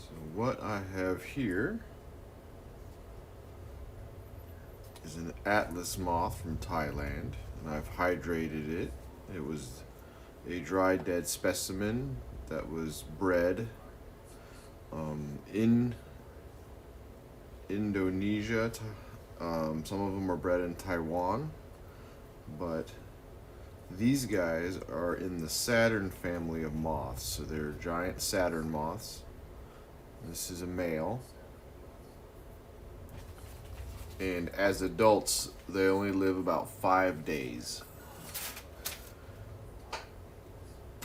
So what I have here is an Atlas moth from Thailand, and I've hydrated it. It was a dry dead specimen that was bred in Indonesia. Some of them are bred in Taiwan, but these guys are in the Saturn family of moths, so they're giant Saturn moths. This is a male, and as adults, they only live about 5 days.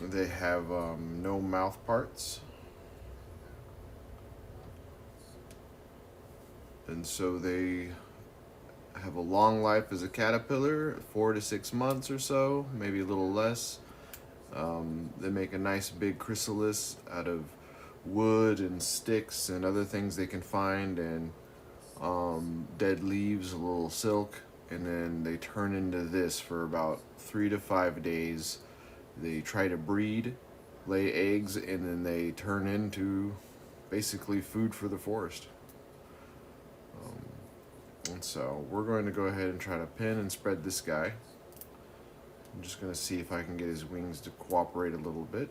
They have no mouth parts, and so they have a long life as a caterpillar, 4 to 6 months or so, maybe a little less. They make a nice big chrysalis out of wood and sticks and other things they can find, and dead leaves, a little silk, and then they turn into this for about 3 to 5 days. They try to breed, lay eggs, and then they turn into basically food for the forest. And so we're going to go ahead and try to pin and spread this guy. I'm just going to see if I can get his wings to cooperate a little bit.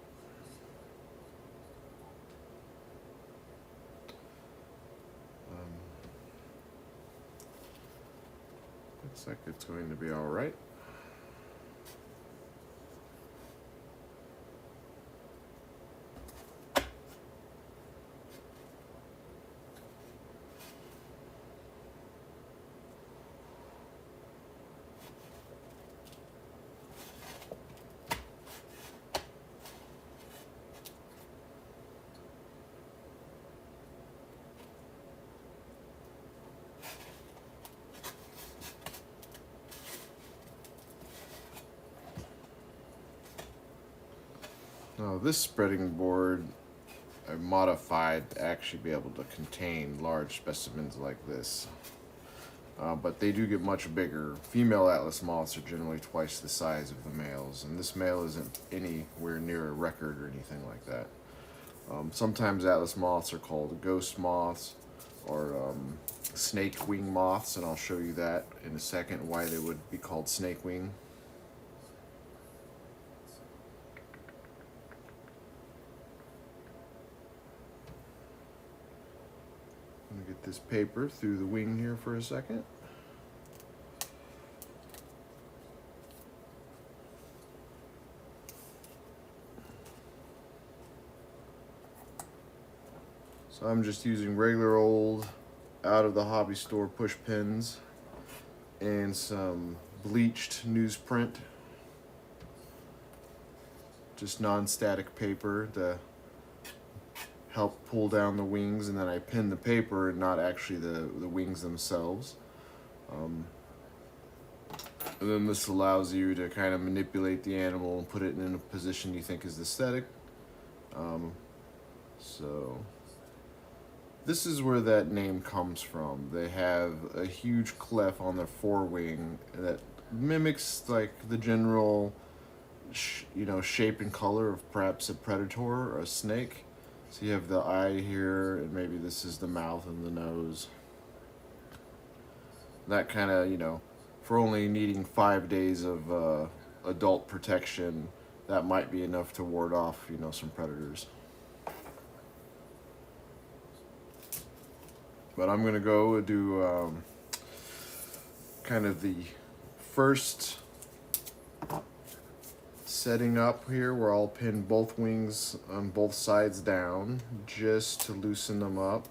Looks like it's going to be all right. Now this spreading board I modified to actually be able to contain large specimens like this. But they do get much bigger. Female Atlas moths are generally twice the size of the males, and this male isn't anywhere near a record or anything like that. Sometimes Atlas moths are called ghost moths or snake wing moths, and I'll show you that in a second why they would be called snake wing. I'm going to get this paper through the wing here for a second. So I'm just using regular old out of the hobby store push pins and some bleached newsprint, just non-static paper to help pull down the wings, and then I pin the paper and not actually the wings themselves. And then this allows you to kind of manipulate the animal and put it in a position you think is aesthetic. So this is where that name comes from. They have a huge cleft on their forewing that mimics like the general shape and color of perhaps a predator or a snake. So you have the eye here, and maybe this is the mouth and the nose. That kind of, for only needing 5 days of adult protection, that might be enough to ward off, some predators. But I'm going to go do kind of the first setting up here, where I'll pin both wings on both sides down just to loosen them up,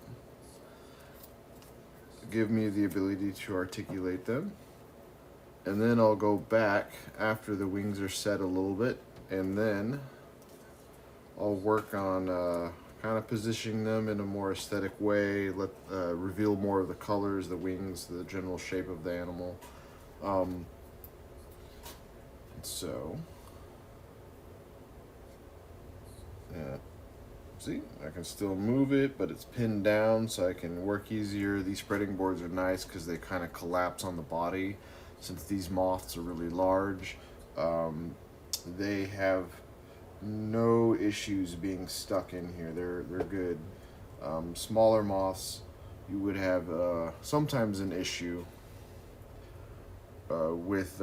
give me the ability to articulate them. And then I'll go back after the wings are set a little bit, and then I'll work on kind of positioning them in a more aesthetic way, reveal more of the colors, the wings, the general shape of the animal. So see, I can still move it, but it's pinned down so I can work easier. These spreading boards are nice because they kind of collapse on the body. Since these moths are really large, they have no issues being stuck in here. They're good. Smaller moths, you would have sometimes an issue with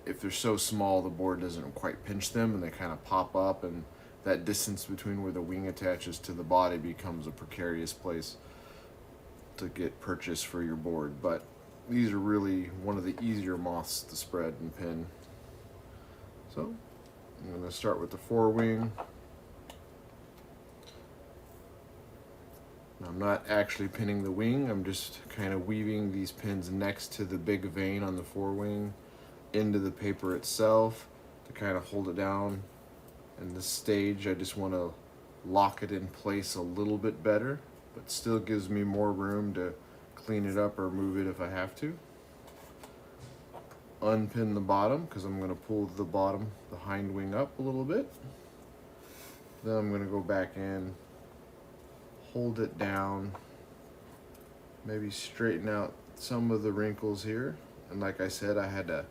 if they're so small the board doesn't quite pinch them and they kind of pop up, and that distance between where the wing attaches to the body becomes a precarious place to get purchased for your board. But these are really one of the easier moths to spread and pin. So I'm going to start with the forewing. I'm not actually pinning the wing, I'm just kind of weaving these pins next to the big vein on the forewing into the paper itself to kind of hold it down. In this stage I just want to lock it in place a little bit better, but still gives me more room to clean it up or move it if I have to. Unpin the bottom because I'm going to pull the bottom, the hind wing up a little bit. Then I'm going to go back in, hold it down, maybe straighten out some of the wrinkles here. And like I said, I had to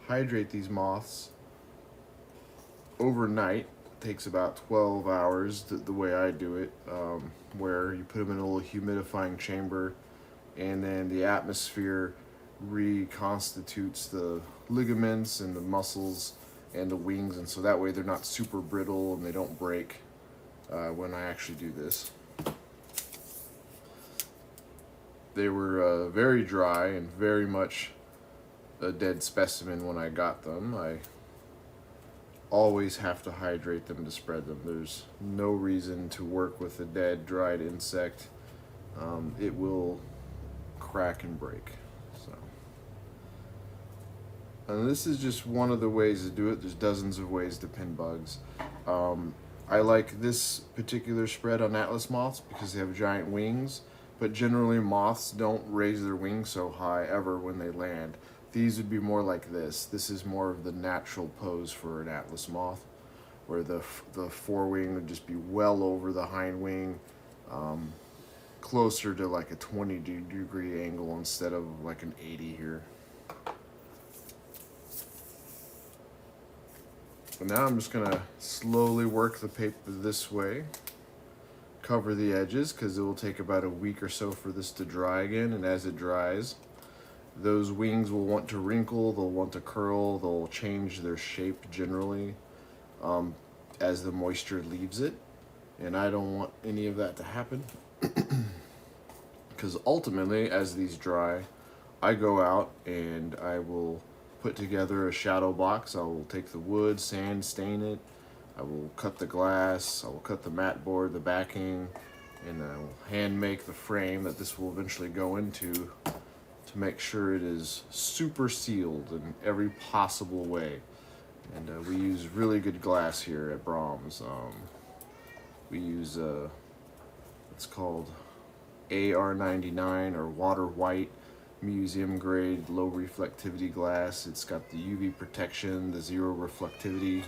hydrate these moths overnight. It takes about 12 hours the way I do it, where you put them in a little humidifying chamber, and then the atmosphere reconstitutes the ligaments and the muscles and the wings, and so that way they're not super brittle and they don't break when I actually do this. They were very dry and very much a dead specimen when I got them. I always have to hydrate them to spread them. There's no reason to work with a dead, dried insect. It will crack and break. So, and this is just one of the ways to do it. There's dozens of ways to pin bugs. I like this particular spread on Atlas moths because they have giant wings, but generally moths don't raise their wings so high ever when they land. These would be more like this. This is more of the natural pose for an Atlas moth, where the forewing would just be well over the hind wing, closer to like a 20-degree angle instead of like an 80 here. But now I'm just gonna slowly work the paper this way, cover the edges because it will take about a week or so for this to dry again, and as it dries, those wings will want to wrinkle, they'll want to curl, they'll change their shape generally as the moisture leaves it, and I don't want any of that to happen because ultimately as these dry, I go out and I will put together a shadow box. I will take the wood, sand, stain it, I will cut the glass, I will cut the mat board, the backing, and I will hand make the frame that this will eventually go into to make sure it is super sealed in every possible way. And we use really good glass here at Brahms. We use it's called AR99 or water white museum grade low reflectivity glass. It's got the UV protection, the zero reflectivity.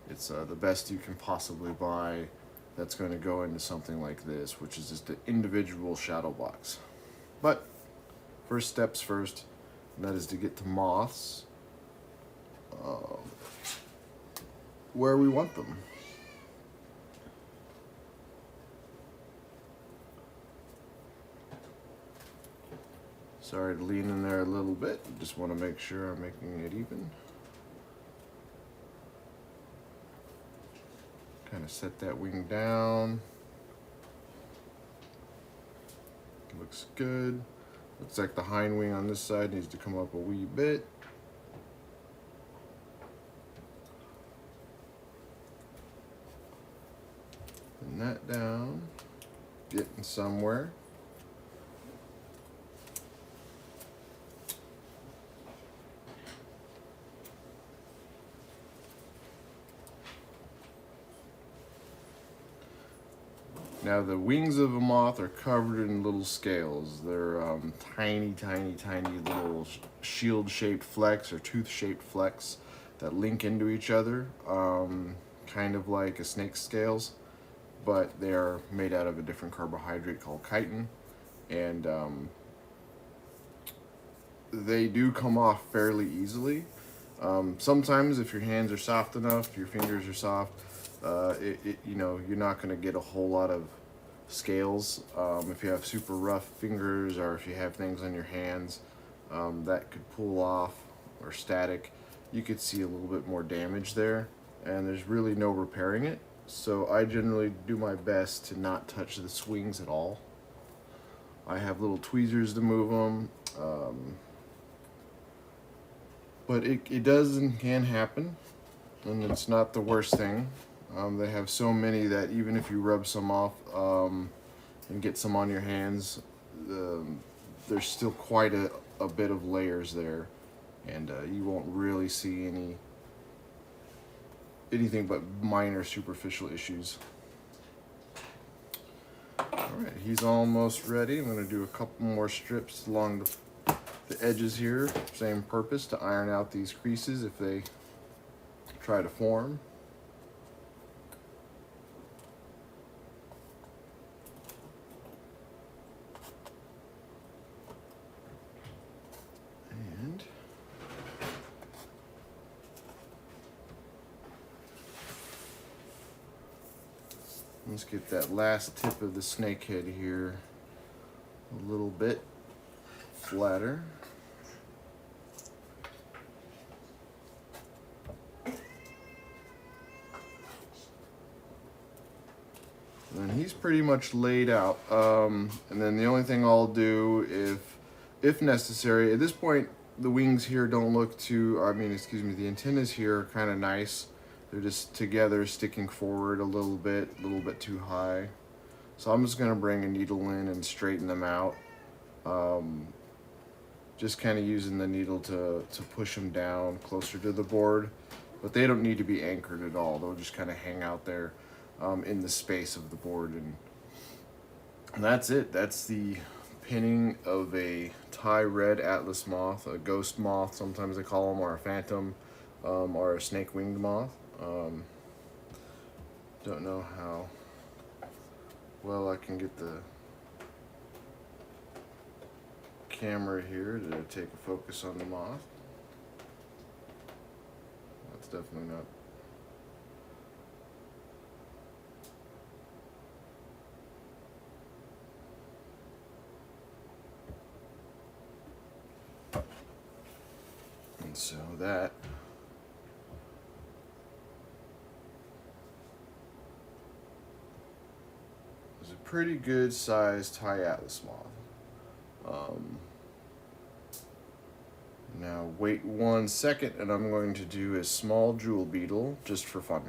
It's the best you can possibly buy that's going to go into something like this, which is just an individual shadow box. But first steps first, and that is to get to moths where we want them. Sorry to lean in there a little bit, just want to make sure I'm making it even. Kind of set that wing down. Looks good. Looks like the hind wing on this side needs to come up a wee bit. Pin that down. Getting somewhere. Now the wings of a moth are covered in little scales. They're tiny, tiny, tiny little shield-shaped flecks or tooth-shaped flecks that link into each other, kind of like a snake's scales, but they're made out of a different carbohydrate called chitin, and they do come off fairly easily. Sometimes if your hands are soft enough, your fingers are soft, You know, you're not going to get a whole lot of scales. If you have super rough fingers or if you have things on your hands that could pull off, or static, you could see a little bit more damage there, and there's really no repairing it. So I generally do my best to not touch the swings at all. I have little tweezers to move them, but it does and can happen, and it's not the worst thing. They have so many that even if you rub some off and get some on your hands, there's still quite a bit of layers there, and you won't really see anything but minor superficial issues. Alright, he's almost ready. I'm going to do a couple more strips along the edges here. Same purpose, to iron out these creases if they try to form. And let's get that last tip of the snake head here a little bit flatter. And he's pretty much laid out. And then the only thing I'll do, if necessary, at this point, the wings here don't look too, the antennas here are kind of nice. They're just together, sticking forward a little bit too high. So I'm just gonna bring a needle in and straighten them out. Just kind of using the needle to push them down closer to the board. But they don't need to be anchored at all. They'll just kind of hang out there in the space of the board. And that's it. That's the pinning of a Thai red Atlas moth, a ghost moth, sometimes they call them, or a phantom, or a snake-winged moth. Don't know how well I can get the camera here to take a focus on the moth. That's definitely not. And so that is a pretty good sized Thai Atlas moth. Now wait 1 second and I'm going to do a small jewel beetle just for fun.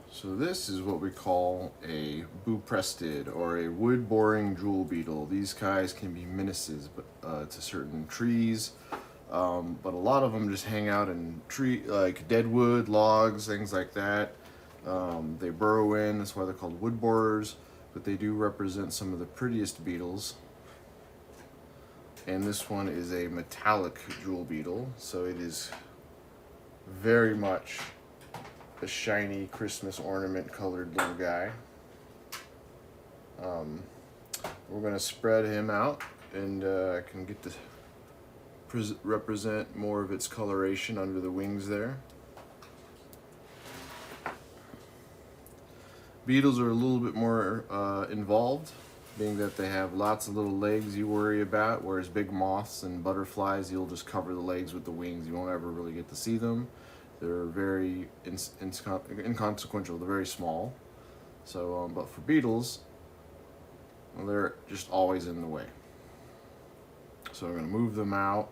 So this is what we call a buprested, or a wood boring jewel beetle. These guys can be menaces to certain trees, but a lot of them just hang out in like dead wood, logs, things like that. They burrow in, that's why they're called wood borers, but they do represent some of the prettiest beetles. And this one is a metallic jewel beetle, so it is very much a shiny Christmas ornament colored little guy. We're gonna spread him out, and I can get to represent more of its coloration under the wings there. Beetles are a little bit more involved, being that they have lots of little legs you worry about, whereas big moths and butterflies, you'll just cover the legs with the wings. You won't ever really get to see them. They're very inconsequential. They're very small. So, but for beetles, well, they're just always in the way. So I'm going to move them out,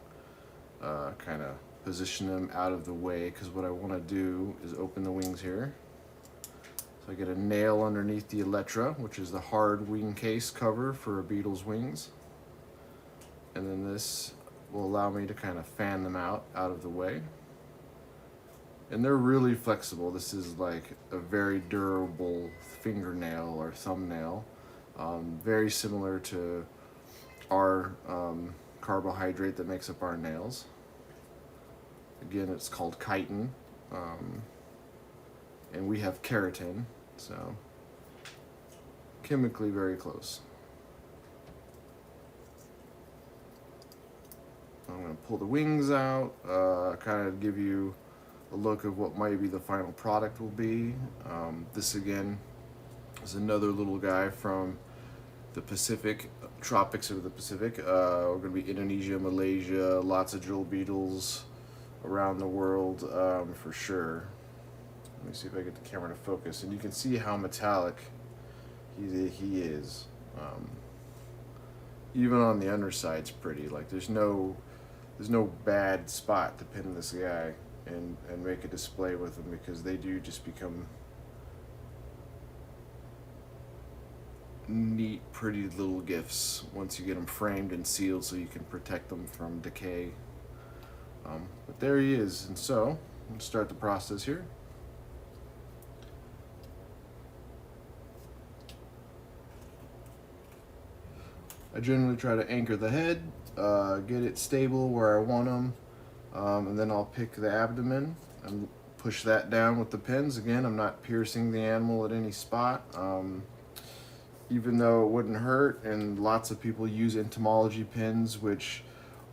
kind of position them out of the way, because what I want to do is open the wings here. So I get a nail underneath the elytra, which is the hard wing case cover for a beetle's wings. And then this will allow me to kind of fan them out of the way. And they're really flexible. This is like a very durable fingernail or thumbnail. Very similar to our carbohydrate that makes up our nails. Again, it's called chitin, and we have keratin, so chemically very close. I'm going to pull the wings out, kind of give you a look of what might be the final product will be. This again is another little guy from the Pacific, tropics of the Pacific. We're going to be Indonesia, Malaysia, lots of drill beetles around the world for sure. Let me see if I get the camera to focus, and you can see how metallic he is. Even on the underside's pretty. Like there's no bad spot to pin this guy and make a display with them, because they do just become neat, pretty little gifts once you get them framed and sealed so you can protect them from decay. But there he is, and so let's start the process here. I generally try to anchor the head, get it stable where I want them, and then I'll pick the abdomen and push that down with the pins. Again, I'm not piercing the animal at any spot, even though it wouldn't hurt, and lots of people use entomology pins, which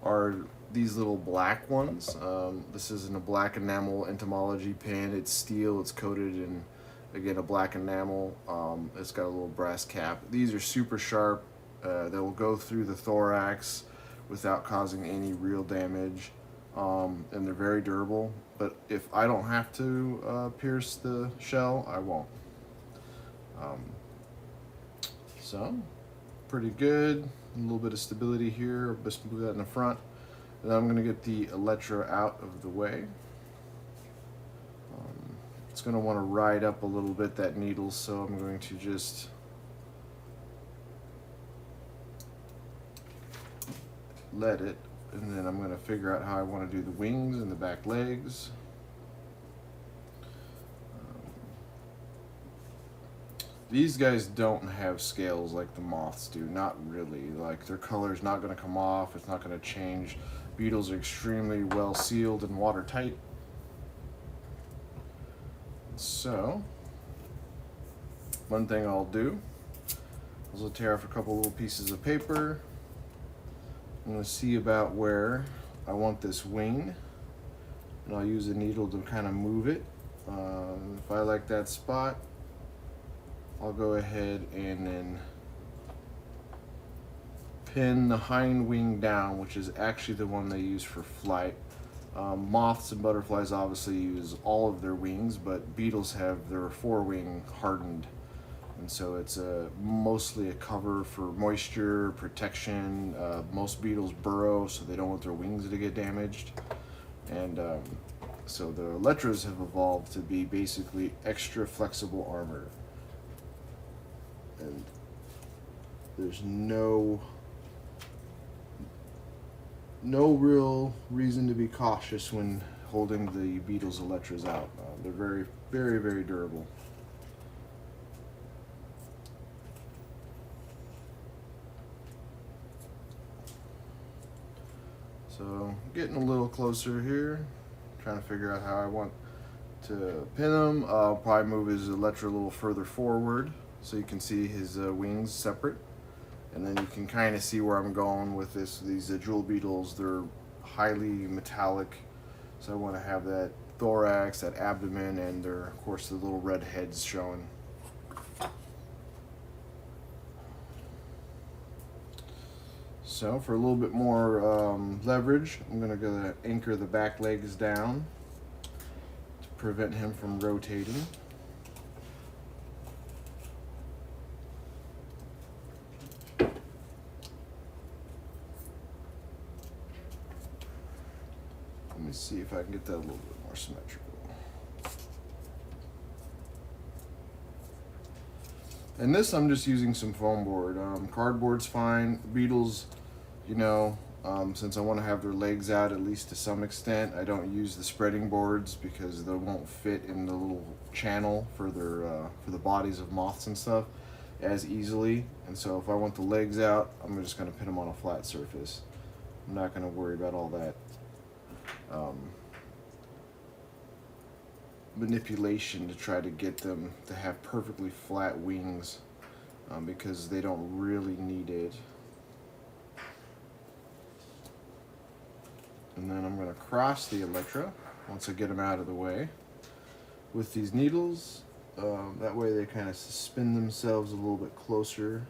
are these little black ones. This isn't a black enamel entomology pin. It's steel, it's coated in, again, a black enamel. It's got a little brass cap. These are super sharp. They will go through the thorax without causing any real damage, and they're very durable. But if I don't have to pierce the shell, I won't. So, pretty good. A little bit of stability here. Just move that in the front. And then I'm going to get the elytra out of the way. It's going to want to ride up a little bit, that needle, so I'm going to just let it, and then I'm going to figure out how I want to do the wings and the back legs. These guys don't have scales like the moths do, not really. Like their color's not going to come off, it's not going to change. Beetles are extremely well sealed and watertight. So, one thing I'll do is I'll tear off a couple little pieces of paper. I'm going to see about where I want this wing, and I'll use a needle to kind of move it. If I like that spot, I'll go ahead and then pin the hind wing down, which is actually the one they use for flight. Moths and butterflies obviously use all of their wings, but beetles have their forewing hardened. And so it's mostly a cover for moisture, protection. Most beetles burrow, so they don't want their wings to get damaged. And so the elytras have evolved to be basically extra flexible armor. And there's no real reason to be cautious when holding the beetle's elytras out. They're very, very, very durable. So getting a little closer here, trying to figure out how I want to pin him. I'll probably move his elytra a little further forward so you can see his wings separate. And then you can kind of see where I'm going with these jewel beetles. They're highly metallic, so I want to have that thorax, that abdomen, and of course the little red heads showing. So for a little bit more leverage, I'm going to go anchor the back legs down to prevent him from rotating. Let me see if I can get that a little bit more symmetrical. And this, I'm just using some foam board. Cardboard's fine. Beetles, you know, since I want to have their legs out at least to some extent, I don't use the spreading boards because they won't fit in the little channel for the bodies of moths and stuff as easily. And so if I want the legs out, I'm just going to pin them on a flat surface. I'm not going to worry about all that manipulation to try to get them to have perfectly flat wings, because they don't really need it. And then I'm going to cross the elytra once I get them out of the way with these needles. That way they kind of spin themselves a little bit closer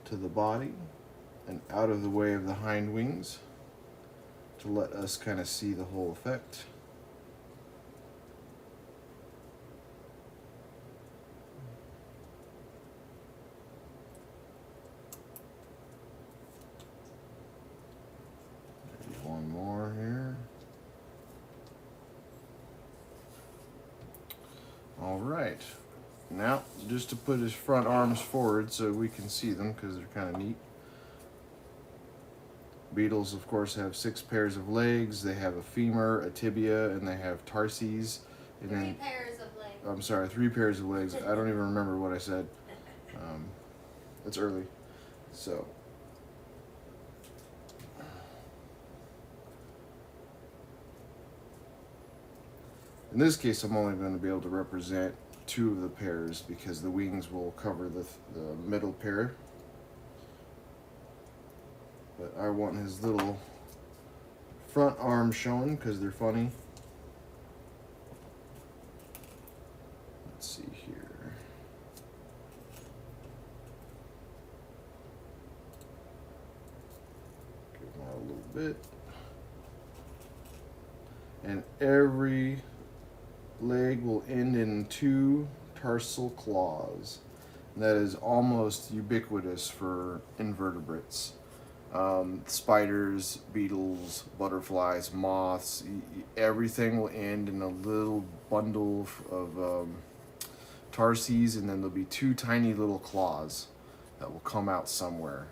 to the body and out of the way of the hind wings to let us kind of see the whole effect. Maybe one more here. All right. Now, just to put his front arms forward so we can see them, because they're kind of neat. Beetles, of course, have 6 pairs of legs. They have a femur, a tibia, and they have tarses. And 3 pairs of legs. I'm sorry, 3 pairs of legs. I don't even remember what I said. It's early. So, in this case, I'm only going to be able to represent 2 of the pairs because the wings will cover the middle pair. But I want his little front arms shown because they're funny. Let's see here. Give him out a little bit. And every leg will end in 2 tarsal claws. And that is almost ubiquitous for invertebrates. Spiders, beetles, butterflies, moths, everything will end in a little bundle of tarses, and then there'll be 2 tiny little claws that will come out somewhere.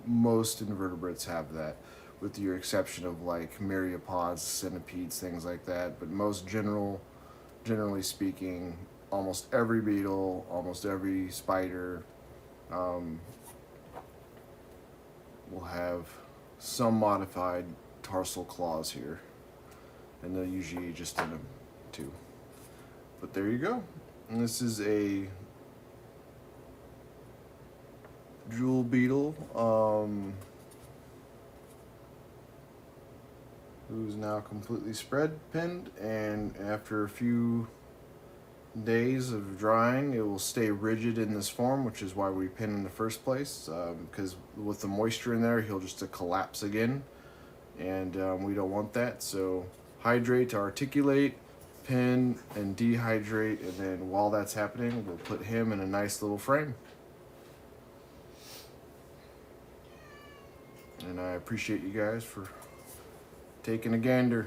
Most invertebrates have that, with the exception of like myriapods, centipedes, things like that. But most generally speaking, almost every beetle, almost every spider will have some modified tarsal claws here, and they're usually just in them too. But there you go. And this is a jewel beetle who's now completely spread pinned, and after a few days of drying it will stay rigid in this form, which is why we pin in the first place, because with the moisture in there he'll just collapse again, and we don't want that. So hydrate to articulate, pin, and dehydrate, and then while that's happening we'll put him in a nice little frame. And I appreciate you guys for taking a gander.